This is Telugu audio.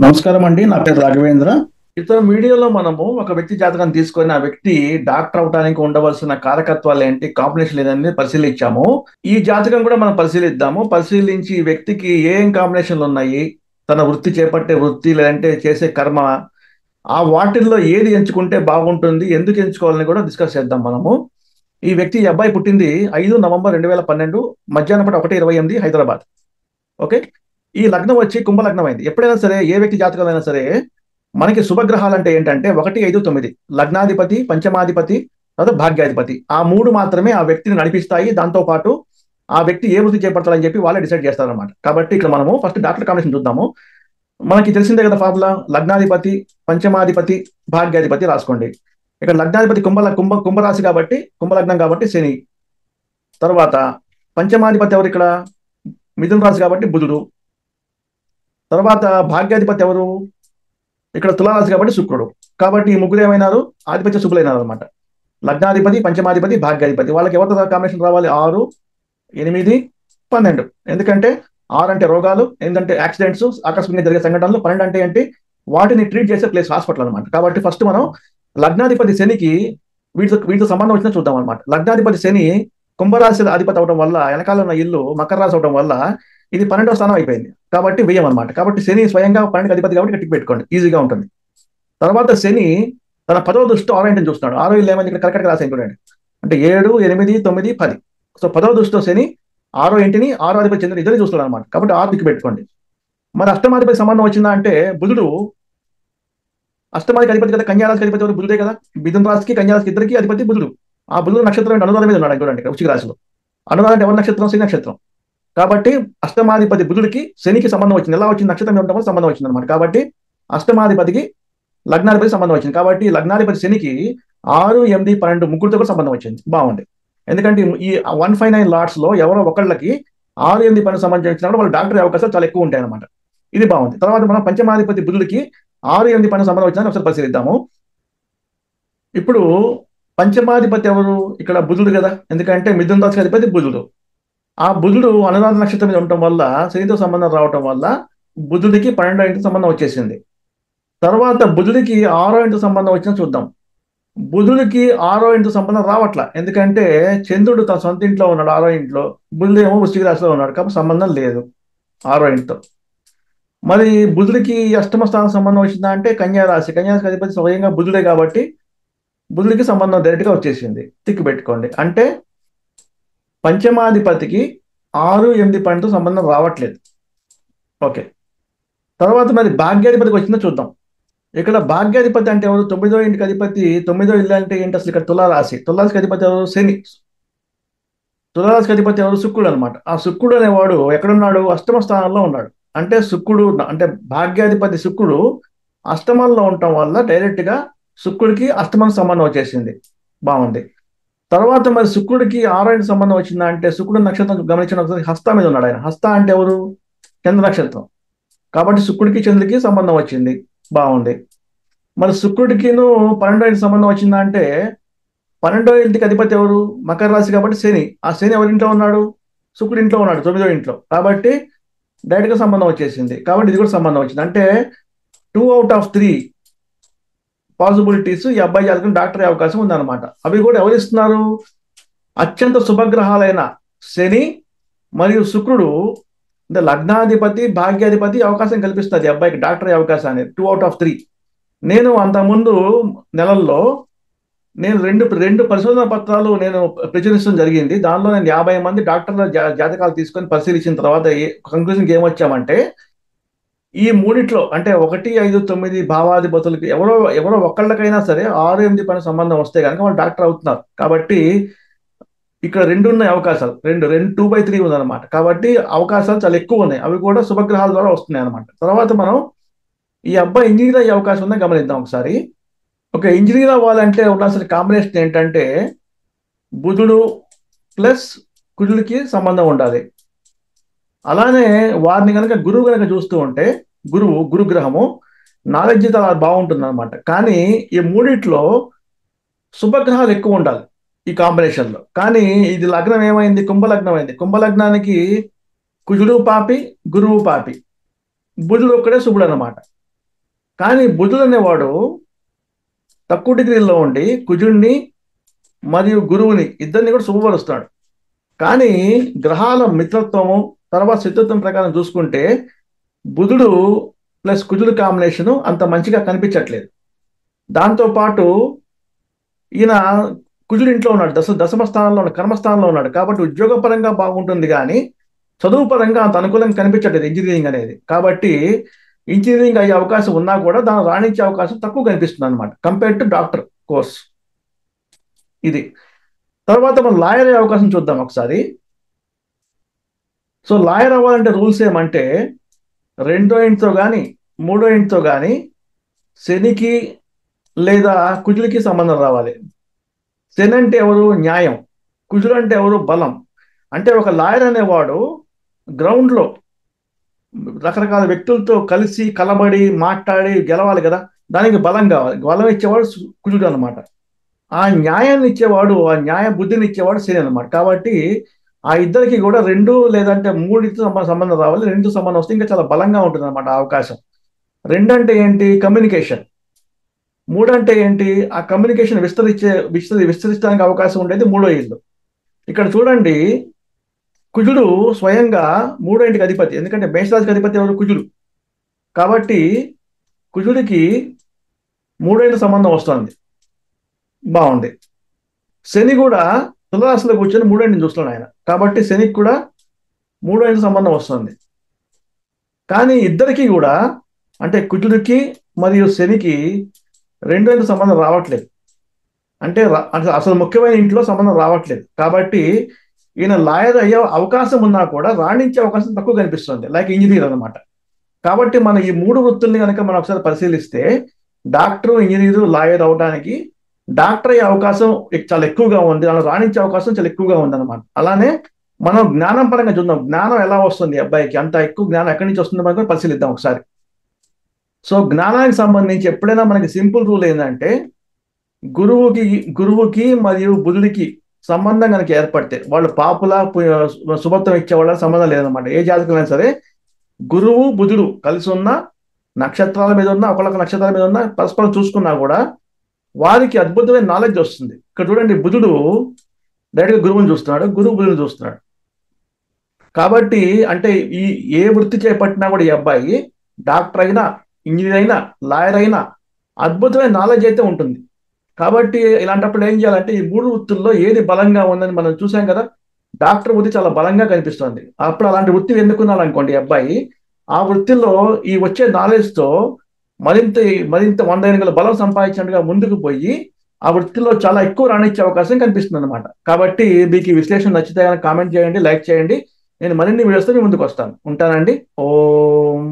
నమస్కారం అండి. నా పేరు రాఘవేంద్ర. ఇతర వీడియోలో మనము ఒక వ్యక్తి జాతకాన్ని తీసుకొని ఆ వ్యక్తి డాక్టర్ అవడానికి ఉండవలసిన కారకత్వాలు ఏంటి, కాంబినేషన్ ఏదనేది పరిశీలించాము. ఈ జాతకం కూడా మనం పరిశీలిద్దాము. పరిశీలించి ఈ వ్యక్తికి ఏం కాంబినేషన్లు ఉన్నాయి, తన వృత్తి చేపట్టే వృత్తి లేదంటే చేసే కర్మ, ఆ వాటిల్లో ఏది ఎంచుకుంటే బాగుంటుంది, ఎందుకు ఎంచుకోవాలని కూడా డిస్కస్ చేద్దాం మనము. ఈ అబ్బాయి పుట్టింది 5 నవంబర్ 2012 మధ్యాహ్నం పూట 1:28 హైదరాబాద్. ఓకే. ఈ లగ్నం వచ్చి కుంభలగ్నం అయింది. ఎప్పుడైనా సరే ఏ వ్యక్తి జాతకం అయినా సరే మనకి శుభగ్రహాలు అంటే ఏంటంటే 1, 5, 9 లగ్నాధిపతి, పంచమాధిపతి, తర్వాత భాగ్యాధిపతి. ఆ మూడు మాత్రమే ఆ వ్యక్తిని నడిపిస్తాయి. దాంతో పాటు ఆ వ్యక్తి ఏ వృత్తి చేపడతారని చెప్పి వాళ్ళే డిసైడ్ చేస్తారనమాట. కాబట్టి ఇక్కడ మనము ఫస్ట్ డాక్టర్ కాంబినేషన్ చూద్దాము. మనకి తెలిసిందే కదా ఫార్ములా, లగ్నాధిపతి, పంచమాధిపతి, భాగ్యాధిపతి రాసుకోండి. ఇక్కడ లగ్నాధిపతి కుంభరాశి కాబట్టి కుంభలగ్నం కాబట్టి శని. తర్వాత పంచమాధిపతి ఎవరు ఇక్కడ? మిథున రాశి కాబట్టి బుధుడు. తర్వాత భాగ్యాధిపతి ఎవరు? ఇక్కడ తులారాశి కాబట్టి శుక్రుడు. కాబట్టి ఈ ముగ్గురు ఏమైనారు? ఆధిపత్య శుభులైనారు అనమాట. లగ్నాధిపతి, పంచమాధిపతి, భాగ్యాధిపతి. వాళ్ళకి ఎవరితో కాంబినేషన్ రావాలి? 6, 8, 12. ఎందుకంటే 6 అంటే రోగాలు, 8 అంటే యాక్సిడెంట్స్, ఆకస్మికంగా జరిగే సంఘటనలు, 12 అంటే ఏంటి? వాటిని ట్రీట్ చేసే ప్లేస్ హాస్పిటల్ అనమాట. కాబట్టి ఫస్ట్ మనం లగ్నాధిపతి శనికి వీటితో సంబంధం వచ్చినా చూద్దాం అనమాట. లగ్నాధిపతి శని కుంభరాశి అధిపతి అవడం వల్ల, వెనకాల ఉన్న ఇల్లు మకర రాశి అవడం వల్ల ఇది 12వ స్థానం అయిపోయింది. కాబట్టి వ్యయం అనమాట. కాబట్టి శని స్వయంగా 12కి అధిపతి కాబట్టి టిక్ పెట్టుకోండి, ఈజీగా ఉంటుంది. తర్వాత శని తన 10వ దృష్టితో 6 ఇంటిని చూస్తున్నాడు. 6 ఇల్లు ఏమైంది? ఇక్కడ కర్కటక రాశి చూడండి. అంటే 7, 8, 9, 10. సో 10వ దృష్టితో శని 6 ఇంటిని 6వ అధిపతి చంద్రుడు ఇద్దరిని చూస్తున్నాడు అనమాట. కాబట్టి 6 టిక్ పెట్టుకోండి. మరి అష్టమాధిపతి సంబంధం వచ్చిందా అంటే బుధుడు అష్టమాధికి అధిపతి కదా, కన్యారాశికి అధిపతి ఎవరు? బుధుడే కదా. మిథున రాశికి కన్యారాశికి ఇద్దరికి అధిపతి బుధుడు. ఆ బుధుడు నక్షత్రం అనురాధ మీద ఉన్నాడు చూడండి, వృశ్చిక రాశిలో. అనురాధ అంటే ఎవరి నక్షత్రం? శని నక్షత్రం. కాబట్టి అష్టమాధిపతి బుధుడికి శనికి సంబంధం వచ్చింది. ఎలా వచ్చింది? నక్షత్రం ఉండటం వల్ల సంబంధం వచ్చింది అనమాట. కాబట్టి అష్టమాధిపతికి లగ్నాధిపతి సంబంధం వచ్చింది. కాబట్టి లగ్నాధిపతి శనికి 6, 8, 12 ముగ్గురితో కూడా సంబంధం వచ్చింది. బాగుంది. ఎందుకంటే ఈ 159 లాట్స్ లో ఎవరో ఒకళ్ళకి 6, 8, 12 సంబంధం వచ్చినప్పుడు వాళ్ళు డాక్టర్ అయ్యే అవకాశాలు చాలా ఎక్కువ ఉంటాయి అనమాట. ఇది బాగుంది. తర్వాత మనం పంచమాధిపతి బుధుడికి 6, 8, 12 సంబంధం వచ్చిందని ఒకసారి పరిశీలిద్దాము. ఇప్పుడు పంచమాధిపతి ఎవరు? ఇక్కడ బుధుడు కదా. ఎందుకంటే మిథున రాశికి అధిపతి బుధుడు. ఆ బుధుడు అనురాధ నక్షత్రం మీద ఉండటం వల్ల, శనితో సంబంధం రావటం వల్ల బుధుడికి 12వ ఇంటి సంబంధం వచ్చేసింది. తర్వాత బుధుడికి 6వ ఇంటి సంబంధం వచ్చినా చూద్దాం. బుధుడికి 6వ ఇంటి సంబంధం రావట్లా. ఎందుకంటే చంద్రుడు తన సొంత ఇంట్లో ఉన్నాడు 6వ ఇంట్లో, బుధుడు ఏమో వృశ్చిక రాశిలో ఉన్నాడు. కాబట్టి సంబంధం లేదు 6వ ఇంటితో. మరి బుధుడికి అష్టమ స్థానం సంబంధం వచ్చిందా అంటే కన్యారాశికి అధిపతి స్వయంగా బుధుడే కాబట్టి బుధుడికి సంబంధం డైరెక్ట్గా వచ్చేసింది. తిక్కు పెట్టుకోండి. అంటే పంచమాధిపతికి 6, 8, 12 సంబంధం రావట్లేదు. ఓకే. తర్వాత మరి భాగ్యాధిపతికి వచ్చిందో చూద్దాం. ఇక్కడ భాగ్యాధిపతి అంటే ఎవరు? 9వ ఇంటికి అధిపతి. 9వ ఇల్లు అంటే ఏంటి అసలు? ఇక్కడ తులారాశి. తులారాశికి అధిపతి ఎవరు? శని. తులారాశికి అధిపతి ఎవరు? శుక్రుడు అనమాట. ఆ శుక్రుడు అనేవాడు ఎక్కడున్నాడు? అష్టమ స్థానంలో ఉన్నాడు. అంటే శుక్రుడు అంటే భాగ్యాధిపతి శుక్రుడు అష్టమంలో ఉండటం వల్ల డైరెక్ట్ గా శుక్రుడికి అష్టమం సంబంధం వచ్చేసింది. బాగుంది. తర్వాత మరి శుక్రుడికి 6వ ఇంటి సంబంధం వచ్చిందా అంటే శుక్రుడు నక్షత్రం గమనించిన ఒకసారి హస్త మీద ఉన్నాడు ఆయన. హస్త అంటే ఎవరు? చంద్ర నక్షత్రం. కాబట్టి శుక్రుడికి చంద్రుడికి సంబంధం వచ్చింది. బాగుంది. మరి శుక్రుడికిను 12వ ఇంటి సంబంధం వచ్చిందా అంటే 12వ ఇంటికి అధిపతి ఎవరు? మకర రాశి కాబట్టి శని. ఆ శని ఎవరి ఇంట్లో ఉన్నాడు? శుక్రుడి ఇంట్లో ఉన్నాడు, 9వ ఇంట్లో. కాబట్టి డైరెక్ట్ గా సంబంధం వచ్చేసింది. కాబట్టి ఇది కూడా సంబంధం వచ్చింది. అంటే 2 out of 3 పాసిబిలిటీస్ ఈ అబ్బాయి జాతకం డాక్టర్ అయ్యే అవకాశం ఉందన్నమాట. అవి కూడా ఎవరు ఇస్తున్నారు? అత్యంత శుభగ్రహాలైన శని మరియు శుక్రుడు, అంటే లగ్నాధిపతి, భాగ్యాధిపతి అవకాశం కల్పిస్తుంది ఈ అబ్బాయికి డాక్టర్ అయ్యే అవకాశాన్ని. 2 out of 3. నేను అంతకుముందు నెలల్లో రెండు పరిశోధన పత్రాలు ప్రచురించడం జరిగింది. దానిలో నేను 50 మంది డాక్టర్ల జాతకాలు తీసుకొని పరిశీలించిన తర్వాత కంక్లూజన్కి ఏమొచ్చామంటే ఈ మూడిట్లో అంటే 1, 5, 9 భావాధిపతులకి ఎవరో ఒక్కళ్ళకైనా సరే 6, 8, 12 సంబంధం వస్తే కనుక వాళ్ళు డాక్టర్ అవుతున్నారు. కాబట్టి ఇక్కడ 2 ఉన్నాయి అవకాశాలు. 2/3 ఉందన్నమాట. కాబట్టి అవకాశాలు చాలా ఎక్కువ ఉన్నాయి. అవి కూడా శుభగ్రహాల ద్వారా వస్తున్నాయి అనమాట. తర్వాత మనం ఈ అబ్బాయి ఇంజనీర్ అయ్యే అవకాశం ఉందని గమనిద్దాం ఒకసారి. ఒక ఇంజనీర్ అవ్వాలంటే ఉండాల్సిన కాంబినేషన్ ఏంటంటే బుధుడు ప్లస్ కుజుడికి సంబంధం ఉండాలి. అలానే వారిని కనుక గురువు కనుక చూస్తూ ఉంటే గురుగ్రహము నాలెడ్జ్ చాలా బాగుంటుంది అనమాట. కానీ ఈ మూడిట్లో శుభగ్రహాలు ఎక్కువ ఉండాలి ఈ కాంబినేషన్ లో. కానీ ఇది లగ్నం ఏమైంది? కుంభలగ్నం అయింది. కుంభలగ్నానికి కుజుడు పాపి, గురువు పాపి, బుధుడు ఒక్కడే శుభుడు అనమాట. కానీ బుధుడు అనేవాడు తక్కువ డిగ్రీలో ఉండి కుజుడిని మరియు గురువుని ఇద్దరిని కూడా శుభపరుస్తాడు. కానీ గ్రహాల మిత్రత్వము తర్వాత శత్రుత్వం ప్రకారం చూసుకుంటే బుధుడు ప్లస్ కుజుడు కాంబినేషన్ అంత మంచిగా కనిపించట్లేదు. దాంతోపాటు ఈయన కుజుడు ఇంట్లో ఉన్నాడు, దశమ స్థానంలో ఉన్నాడు, కర్మస్థానంలో ఉన్నాడు. కాబట్టి ఉద్యోగపరంగా బాగుంటుంది కానీ చదువు పరంగా అంత అనుకూలంగా కనిపించట్లేదు ఇంజనీరింగ్ అనేది. కాబట్టి ఇంజనీరింగ్ అయ్యే అవకాశం ఉన్నా కూడా దాన్ని రాణించే అవకాశం తక్కువ కనిపిస్తుంది అనమాట కంపేర్ టు డాక్టర్ కోర్స్. ఇది తర్వాత మనం లాయర్ అయ్యే అవకాశం చూద్దాం ఒకసారి. సో లాయర్ అవ్వాలంటే రూల్స్ ఏమంటే రెండో ఇంటితో కానీ మూడో ఇంటితో కానీ శనికి లేదా కుజుడికి సంబంధం రావాలి. శని అంటే ఎవరు? న్యాయం. కుజుడు అంటే ఎవరు? బలం. అంటే ఒక లాయర్ అనేవాడు గ్రౌండ్లో రకరకాల వ్యక్తులతో కలిసి కలబడి మాట్లాడి గెలవాలి కదా, దానికి బలం కావాలి. బలం ఇచ్చేవాడు కుజుడు అనమాట. ఆ న్యాయాన్ని ఇచ్చేవాడు, ఆ న్యాయ బుద్ధిని ఇచ్చేవాడు శని అనమాట. కాబట్టి ఆ ఇద్దరికి కూడా రెండు లేదంటే మూడితో సంబంధం రావాలి. రెండు సంబంధం వస్తే ఇంకా చాలా బలంగా ఉంటుంది అనమాట అవకాశం. రెండంటే ఏంటి? కమ్యూనికేషన్. మూడంటే ఏంటి? ఆ కమ్యూనికేషన్ విస్తరించడానికి అవకాశం ఉండేది మూడో ఇల్లు. ఇక్కడ చూడండి, కుజుడు స్వయంగా మూడో ఇంటికి అధిపతి. ఎందుకంటే మేషరాశికి అధిపతి ఎవరు? కుజుడు. కాబట్టి కుజుడికి మూడో ఇంటి సంబంధం వస్తుంది, బాగుంది. శని కూడా తులరాశిలో కూర్చొని మూడో ఇంటిని చూస్తున్నాడు ఆయన. కాబట్టి శనికి కూడా మూడో ఇంటి సంబంధం వస్తుంది. కానీ ఇద్దరికి కూడా అంటే కుజుడికి మరియు శనికి రెండో ఇంటి సంబంధం రావట్లేదు. అంటే అసలు ముఖ్యమైన ఇంట్లో సంబంధం రావట్లేదు. కాబట్టి ఈయన లాయర్ అయ్యే అవకాశం ఉన్నా కూడా రాణించే అవకాశం తక్కువ కనిపిస్తుంది, లైక్ ఇంజనీర్ అనమాట. కాబట్టి మన ఈ మూడు వృత్తుల్ని కనుక మనం ఒకసారి పరిశీలిస్తే డాక్టర్, ఇంజనీరు, లాయర్ అవడానికి డాక్టర్ అయ్యే అవకాశం చాలా ఎక్కువగా ఉంది, అలా రాణించే అవకాశం చాలా ఎక్కువగా ఉంది అనమాట. అలానే మనం జ్ఞానం పరంగా చూద్దాం. జ్ఞానం ఎలా వస్తుంది అబ్బాయికి? అంత ఎక్కువ జ్ఞానం ఎక్కడి నుంచి వస్తుంది మనం పరిశీలిద్దాం ఒకసారి. సో జ్ఞానానికి సంబంధించి ఎప్పుడైనా మనకి సింపుల్ రూల్ ఏంటంటే గురువుకి మరియు బుధుడికి సంబంధం కనుక ఏర్పడితే వాళ్ళు పాపుల శుభత్వం ఇచ్చేవాళ్ళ సంబంధం లేదనమాట. ఏ జాతకమైనా సరే గురువు బుధుడు కలిసి ఉన్న నక్షత్రాల మీద ఉన్న ఒకళ్ళొక నక్షత్రాల మీద ఉన్న పరస్పరం చూసుకున్నా కూడా వారికి అద్భుతమైన నాలెడ్జ్ వస్తుంది. ఇక్కడ చూడండి, బుధుడు డైరెక్ట్గా గురువుని చూస్తున్నాడు, గురువు బుధుని చూస్తున్నాడు. కాబట్టి అంటే ఏ వృత్తి చేపట్టినా కూడా ఈ అబ్బాయి డాక్టర్ అయినా, ఇంజనీర్ అయినా, లాయర్ అయినా అద్భుతమైన నాలెడ్జ్ అయితే ఉంటుంది. కాబట్టి ఇలాంటప్పుడు ఏం చేయాలంటే ఈ మూడు వృత్తుల్లో ఏది బలంగా ఉందని మనం చూసాం కదా. డాక్టర్ వృత్తి చాలా బలంగా కనిపిస్తుంది. అప్పుడు అలాంటి వృత్తి ఎన్నుకున్నాడు అబ్బాయి, ఆ వృత్తిలో ఈ వచ్చే నాలెడ్జ్తో మరింత 100 బలం సంపాదించినట్టుగా ముందుకు పోయి ఆ వృత్తిలో చాలా ఎక్కువ రాణించే అవకాశం కనిపిస్తుంది అనమాట. కాబట్టి మీకు ఈ విశ్లేషణ నచ్చితే కామెంట్ చేయండి, లైక్ చేయండి. నేను మరిన్ని వీడియోస్తో మీ ముందుకు వస్తాను. ఉంటానండి. ఓం.